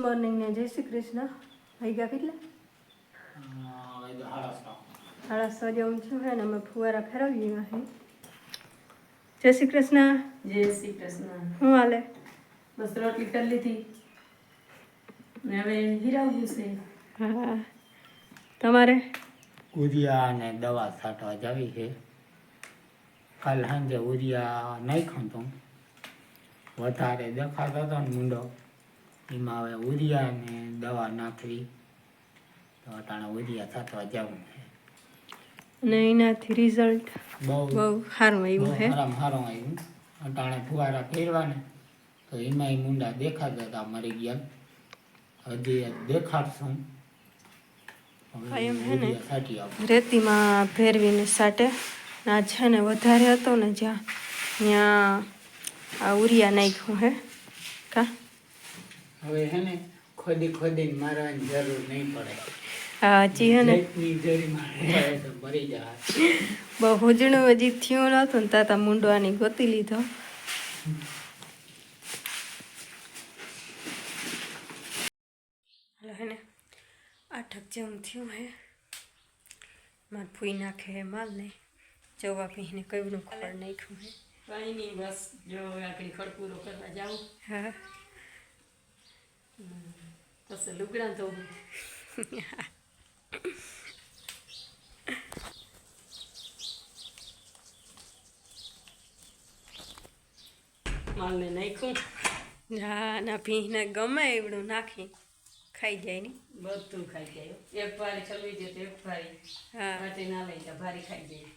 Morning ને જય શ્રી કૃષ્ણ. વાગ્યા કેટલા? 6:30 જેવું થયું છે ને અમે ફુવારા ફેરવીએ અહીં. જય શ્રી કૃષ્ણ. જય શ્રી કૃષ્ણ. શું હાલે? બસ રોટલી કરી લીધી ને હવે હિરાવ્યું છે. હા, તમારે? ઉરિયા ને દવા છાંટવા જાવી છે. કાલ સાંજે ઉરિયા નાખ્યો તો વધારે દેખાતો હતો ને મૂંડો, એમાં હવે ઉરિયા ને દવા નાખવી તો અટાણે ઉરિયા છાંટવા જવું છે. અને એનાથી રિઝલ્ટ બહુ સારું આવ્યું છે. સારામાં સારું આવ્યું. અટાણે ફુવારા ફેરવા ને તો એમાંય મૂંડા દેખાતા હતા મરી ગયા. હજી દેખાડશું. એમ હે ને રેતીમાં ભેરવીને સાટે. આ છે ને વધારે હતો ને જ્યાં ત્યાં આ ઉરિયા નાખ્યું હે કા. હવે હે ને ખોદી મારવાની જરૂર નહીં પડે. હા, હજી હે ને મરી જાય. બહુ હુજણું હજી થયું નહોતું ને તાતા મૂંડવાની ગોતી લીધો. હે ને 8 જેવું થયું હે. માર ફૂઈ નાખે હે માલ ને જવા પીને કઈનું ખબર નાખ્યું હે. કઈ નહીં, બસ જો આખરી ખડપૂરો કરવા જાઉં. હા, પછી લુગડા ધોવું. માલને નાખ્યું. હા, ના ભીને ગમે એવડું નાખી ખાઈ જાય ને. બધું ખાઈ જાય. એક ભારી ચલવી દે તો એક ભારી. હા, માટે ના લઈ જાય, ભારી ખાઈ જાય.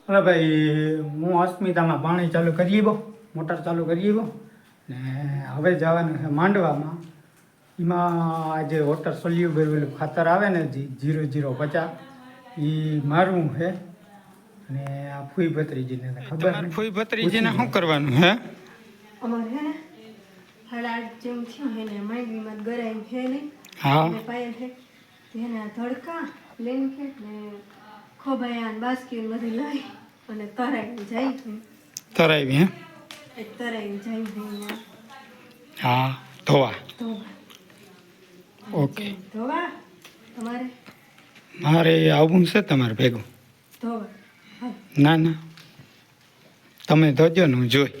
અરે ભાઈ, હું અસ્મિતામાં પાણી ચાલુ કરી દો, મોટર ચાલુ કરી દો ને હવે જવાનું છે માંડવામાં. એમાં આજે વોટર સોલ્યુબલ ખાતર આવે ને 0050 એ મારવું છે. અને આ ફૂઈ ભત્રીજીને ખબર નહીં. ફૂઈ ભત્રીજીને શું કરવાનું હે? અમારે હે ને 8:30 જેવું થયું હે ને માંડવીમાં ગરાઈ છે નહીં. હા, ને પાયલ છે તેના ધડકા લઈને છે ને ખોબાયા બાસ્કી બધી લઈ અને તરાઈને જાય છે. તરાવી હે? એક તરાઈને જાય છે અહીંયા હા, ધોવા. ધોવા. ઓકે, ધોવા તમારે? મારે આવવું છે તમારે ભેગું? ધોવા. હા, ના ના, તમે ધોજો ને હું જોઈ.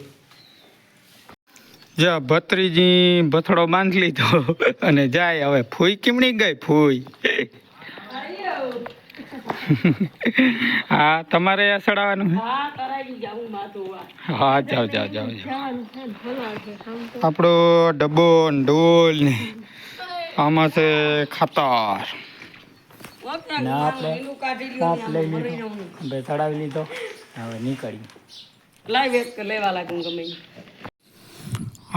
જા ભત્રીજી ભથડો બાંધી લીધો અને જાય. હવે ફૂઈ કેમણી ગઈ? ફૂઈ હા, તમારે આ ચડાવવાનું છે? હા, કરાવી જાઉં માથું. હા, જાઓ જાઓ જાઓ જાઓ. જવાનું છે ધોવા છે કામ તો. આપણો ડબ્બો ને ડોલ ને આમાં છે ખાતર. ને આપણે સાપ લઈ લીધો, બે ચડાવી લીધો. હવે નીકળી. લાઈવ એક લેવા લાગું ગમે.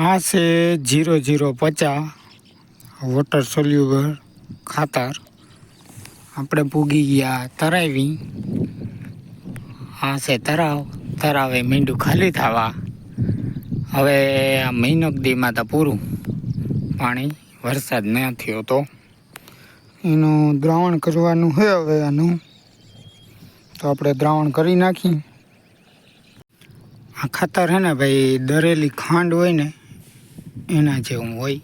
આ છે 0050 વોટર સોલ્યુબલ ખાતર. આપણે પૂગી ગયા તરાવી. આ છે તરાવે મીંડું ખાલી થવા. હવે આ મહિનો દીમાં તો પૂરું પાણી, વરસાદ ન થયો તો એનું દ્રાવણ કરવાનું છે. હવે આનું તો આપણે દ્રાવણ કરી નાખી. આ ખાતર હે ને ભાઈ, દરેલી ખાંડ હોય ને એના જેવું હોય.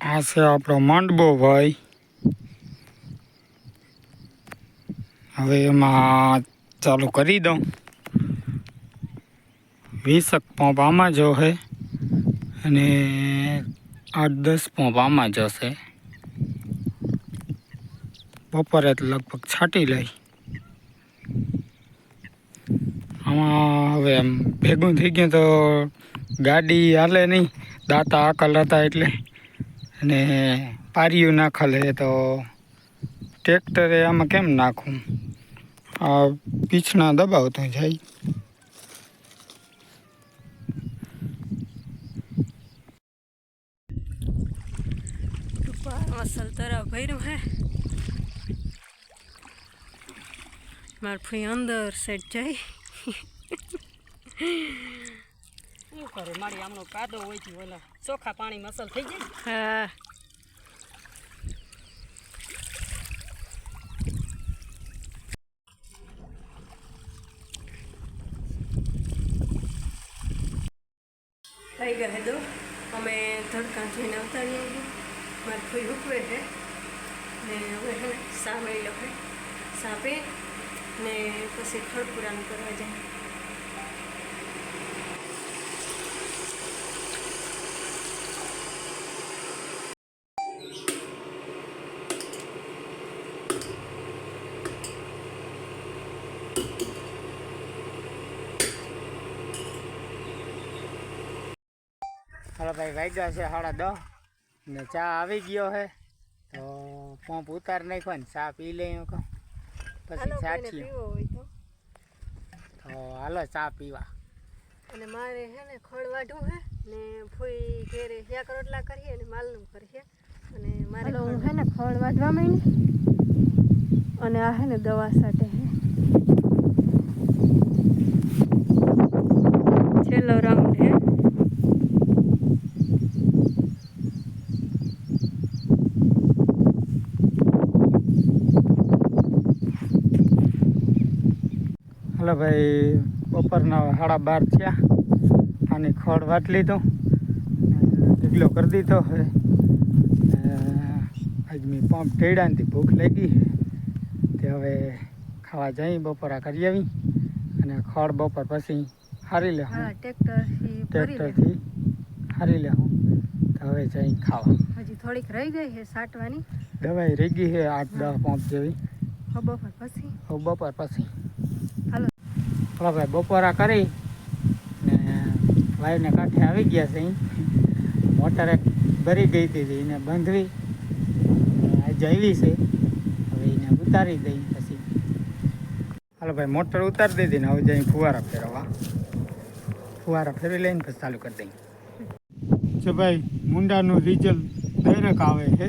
આ છે આપણો માંડવો ભાઈ. હવે એમાં ચાલુ કરી દઉં. 20 પંપ આમાં જો છે અને 8-10 પંપ આમાં જશે. બપોરે તો લગભગ છાંટી લઈ. આમાં હવે એમ ભેગું થઈ ગયું તો ગાડી હાલે નહીં. દાંતા આકલ હતા એટલે, અને પારિયું નાખલે તો ટ્રેક્ટરે આમાં કેમ નાખું? આ પીછણા દબાવતો જાય. મસલ તરાવ ભર્યું હે. માર ફઈ અંદર સેટ જાય. શું કરે મારી આમનો કાદો હોય છે ઓલા ચોખ્ખા પાણી મસલ થઈ જાય હા થઈ ગયા દો અમે ધડકા જઈને અવતારીએ છીએ મારે કોઈ રૂકવે છે ને હવે છે ને સા મળી લો છે સા પી ને પછી ખડપુરાનું કરવા જાય હાલો ભાઈ વાગ્યા છે 10:30 ને ચા આવી ગયો છે તો પંપ ઉતાર નાખ્યો ને ચા પી લઈએ કહું પછી ચાચીએ પીવો હોય તો તો હાલો ચા પીવા અને મારે છે ને ખડ વાઢવું છે ને ફૂઈ ઘેરે શાક રોટલા કરીએ ને માલનું કરીએ અને મારે હું છે ને ખડ વાઢવા માંડી અને આ છે ને દવા સાથે છે છેલ્લો રાઉન્ડ છે હાલો ભાઈ બપોરના 12:30 થયા આની ખડ વાટ લીધો ઢીકલો કરી દીધો હવે આજ મેં પંપ ટેડ્યા ને ભૂખ લાગી તે હવે ખાવા જઈ બપોરા કરી આવી અને ખડ બપોર પછી હારી લે ટ્રેક્ટરથી હારી લે હું તો હવે જઈ ખાવા હજી થોડીક રહી ગઈ છે સાટવાની દવાઈ રહી ગઈ છે 8-10 પંપ જેવી બપોર પછી બપોર પછી હાલો ભાઈ બપોરા કરી ને વાયને કાંઠે આવી ગયા છે મોટર ભરી ગઈ હતી એને બાંધવી આજે આવી છે હવે એને ઉતારી દઈ પછી હાલો ભાઈ મોટર ઉતારી દીધી ને હવે જઈ ફુવારા ફેરવી લઈને પછી ચાલુ કરી દઈ જો ભાઈ મુંડાનું રિઝલ્ટ ડાયરેક્ટ આવે છે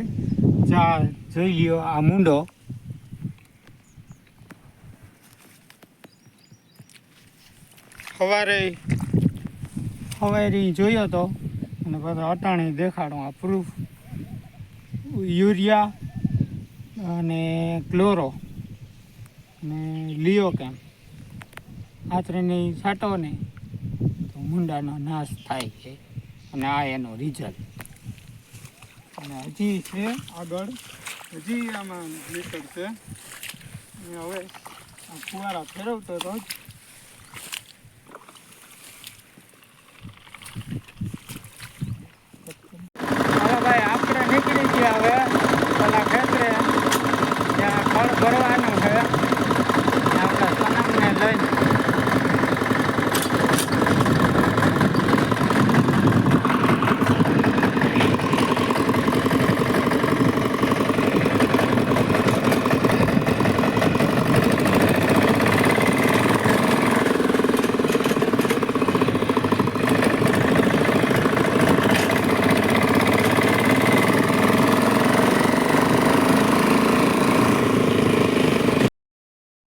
જા જોઈ લ્યો આ મુંડો સવારે જોયો તો અને પછી અટાણે દેખાડો આ પ્રૂફ યુરિયા અને ક્લોરો અને લિયો કેમ આ ત્રણેય છાંટો ને તો મુંડાનો નાશ થાય છે અને આ એનો રિઝલ્ટ અને હજી છે આગળ હજી આમાં મીટર છે અને હવે આ ફુવારા ફેરવતો તો જ ભાઈ આપણે નીકળી ગયા હવે પેલા ખેતરે ત્યાં ખડ ભરવાનું છે આપણે સોનમને લઈને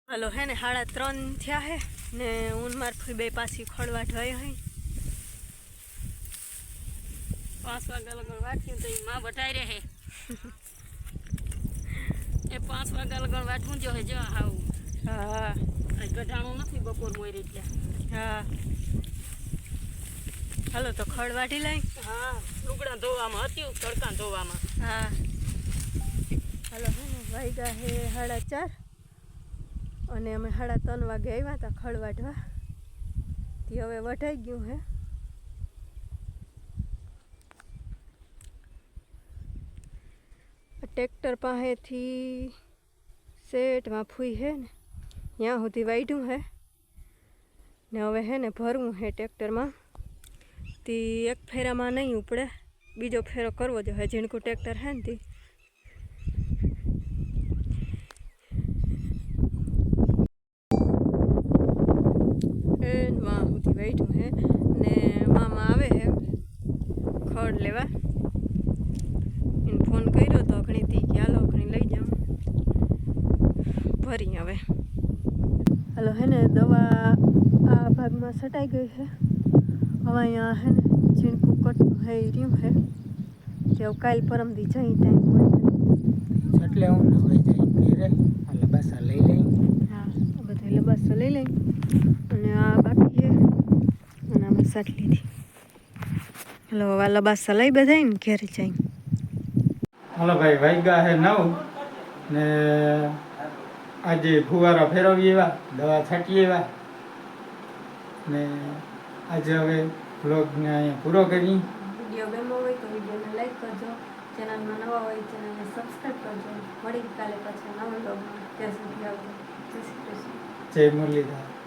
હાલો હે ને 3:30 થયા હે ને ઊન મારફી બે પાછી ખડવા ઢોઈ હઈ 5 વાગ્યા લગન વાટ્યું તો માં બટાઈ રહે એ 5 વાગ્યા લગન વાટવું જો હે જો હાવ હા આજ ગઢાણું નથી બપોર મોર એટલે હા હાલો તો ખડ વાટી લઈ હા લુગડા ધોવામાં હતું તડકા ધોવામાં હા હાલો હે ને વાગ્યા હે 4:30 અને અમે 3:30 વાગે આવ્યા હતા ખડ વાટવા તે હવે વઢાઈ ગયું હે ટ્રેક્ટર પાસેથી સેટમાં ફૂઈ હે ને ત્યાં સુધી વાઢ્યું હે ને હવે હે ને ભરવું હે ટ્રેક્ટરમાં તે એક ફેરામાં નહીં ઉપડે બીજો ફેરો કરવો જોઈએ ઝીણકું ટ્રેક્ટર હે ને તે માં સુધી વાઢ્યું હે ને મામા આવે હે ખડ લેવા એને ફોન કર્યો તો ઘણીથી કે હાલો ઘણી લઈ જાઉં ભરી હવે હાલો હે ને દવા આ ભાગમાં છટાઈ ગઈ છે હવે અહીંયા હે ને ચીણકું કટનું હે એ રહ્યું હે તે હવે કાલ પરમદી જઈ ટાઈમ હોય એટલે હું ને હવે જઈ ઘેરે આ લબાસા લઈ લઈ. હા આ બધા લબાસો લઈ લઈ અને આ બાકી છે અને આમાં સાટ લીધી. હલો હવે આ લબાસા લઈ બધા ને ઘેરે જઈ. હાલો ભાઈ વાગ્યા છે 9 ને આજે ફુવારા ફેરવી એવા દવા છાંટી એવા ને આજે હવે બ્લોગને અહીંયા પૂરો કરી. વિડીયો ગમ્યો હોય તો વિડીયોને લાઈક કરજો, ચેનલમાં નવા હોય ચેનલને સબસ્ક્રાઈબ કરજો. મળી કાલે પાછા નવા બ્લોગમાં. ત્યાં સુધી આવજો. જય શ્રી કૃષ્ણ. જય મુરલીધર.